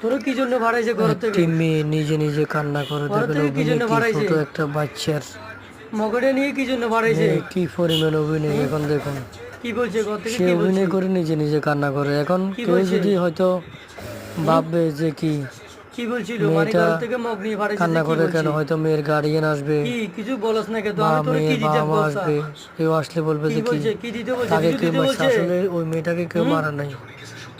তোর কি জন্য ভাড়াইছে ঘর থেকে? একটি মেয়ে নিজে নিজে কান্না করে, ঘর দেখেন থেকে কি অভিনয় জন্য কি, ভাড়াইছে? ছোট একটা বাচ্চার মগডে নিয়ে কি জন্য ভাড়াইছে? মেয়ে কি পরিমাণ অভিনয় হুম? এখন দেখুন। কি বলছে ঘর থেকে, সে কি বলছে? অভিনয় করে নিজে নিজে কান্না করে। এখন কি কেউ বলছে? যদি হয়তো হুম? ভাববে যে কি কি বলছিল মানে মেয়েটা ঘর থেকে মগ নিয়ে ভাড়াইছে, যে কান্না কি করে কেন, বলছে? হয়তো মেয়ের গার্ডিয়ান আসবে কি কিছু বলস না কে? তো বা আমি তোর কি মেয়ের বাবা দিতাম মা কসা? আসবে, কেউ আসলে বলবে কি যে কি বলছে, কি দিতে বলছে, তাকে কিছু কেউ দিতে মারছে। বলছে? আসলে ওই মেয়েটাকে কেউ হুম? মারা নাই,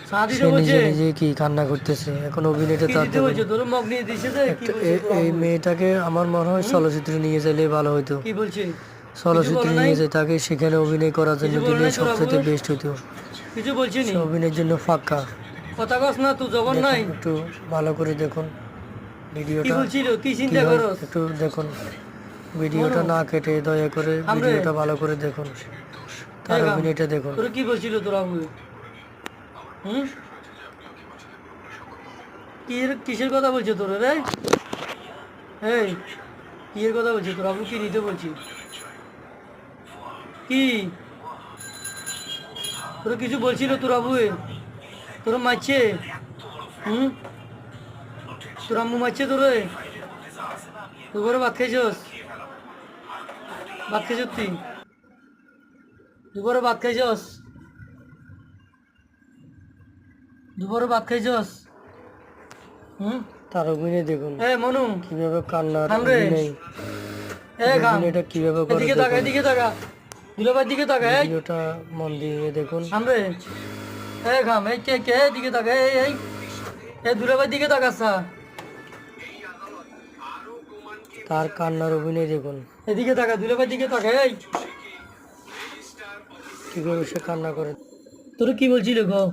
চা দিতে সে বলছে? নিজে নিজে কি কান্না করতেছে। এখন অভিনয়টা কি তার দিতে দেখুন। বলছে? তোর মগ নিয়ে দিছে যে কি একটা বলছে তোর এই আব্বু? মেয়েটাকে আমার মনে হয় হুম? চলচ্চিত্রে নিয়ে গেলে ভালো হতো। কি বলছে? কিছু চলচ্চিত্রে বলে নাই? নিয়ে যায় তাকে, সেখানে অভিনয় করার জন্য কিছু বলে দিলে নাই তোর আব্বু? সবচেয়ে বেস্ট হতো। কিছু বলছে সে নি? অভিনয়ের জন্য ফাঁকা। কথা কস না, তুই জবর দেখুন নাই। একটু ভালো করে দেখুন কি ভিডিওটা, বলছিল, কি কি চিন্তা হয় করস? একটু দেখুন। মনু, ভিডিওটা না কেটে দয়া করে আমরে, ভিডিওটা ভালো করে দেখুন, তার এই গাম, অভিনয়টা দেখুন। তোর কি বলছিল তোর আব্বু? হুম? কিসের কথা বলছে তোর রে? এই, কিসের কথা বলছে তোর আব্বু? কি নিতে বলছি? কি তোর কিছু বলছিল তোর আব্বু? তোর মারছে? হুম? তোর আম্মু মারছে তোরে? দুপুরে ভাত খাইছস? ভাত খাইছ তুই? দুপুরে ভাত খাইছস? দুপুরে ভাত খাইছস? হুম? তার অভিনয় দেখুন, এ মনু, কিভাবে কান্নার থাম রে। অভিনয়, এ এই খাম, অভিনয়টা কিভাবে করে এদিকে তাকা, দেখুন। এদিকে তাকা, দুলাভাইয়ের দিকে তাকা। এই ভিডিওটা মন দিয়ে দেখুন। থাম রে। এ খাম, এই কে কে এদিকে তাকা, এই দুলাভাইয়ের দিকে তাকাচ্ছা। তার কান্নার অভিনয় দেখুন, এদিকে তাকা, দুলাভাইয়ের দিকে তাকা। এই কিভাবে সে কান্না করে। তোর কি বলছিল গো?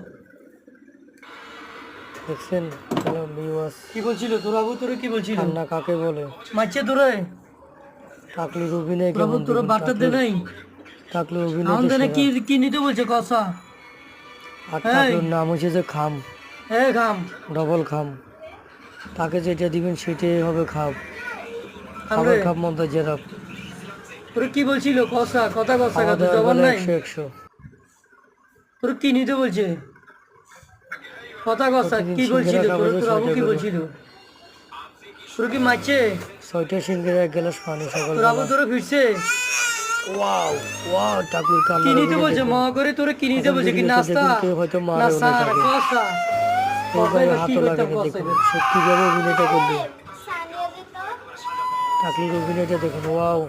দেখছেন হ্যালো ভিউয়ার্স, কি বলছিল তোর আবু? তোর কি বলছিল? কান্না কাকে বলে। মারছে তোরে? টাকলির অভিনয় তোর আবু কেমন তোর দেখুন, বার্তা দে নাই? টাকলির অভিনয় আমার তো দেনে সেরা। কি কি নিতে বলছে কসা? আর এই টাকলির নাম হচ্ছে যে খাম, এ খাম, ডবল খাম। তাকে যেটা দিবেন সেটাই হবে খাম। থাম খাবার রে। খাপ মন্দ জেরাপ। তোর কি বলছিল কসা? কথা কসা খাওয়া কা, তুই দাওয়ার জবান বেলা নাই? 100 100। তোর কি নিতে বলছে? কথা কসা প্রতিদিন কি সিঙ্গারা বলছিল খাবো তোর? যে তোর আবু 6টা কি করে, বলছিল? তোর কি মারছে? 6টা সিঙ্গারা 1 গ্লাস পানি তোর আবু সকালবেলা। তোরে ফিরছে? ওয়াও ওয়াও, টাকলির কি কান্নার নিতে অভিনয় বলছে দেখুন। মহা করে? তোরে কি নিতে এখন বলছে? কি ভিডিওটা নাস্তা? দেখুন, কেউ হয়তো মারেও নাস্তা নাই না তাকে, কসা? কসা এইভাবে এবার কি হাতও করতাম লাগেনি। কসা দেখুন এবার? সে কিভাবে অভিনয়টা করবে। টাকলির অভিনয়টা দেখুন, ওয়াও।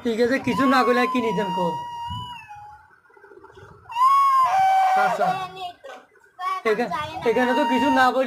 ঠিক আছে, কিছু না করলে কি নিতাম কর? আচ্ছা, এখানে তো কিছু না বললে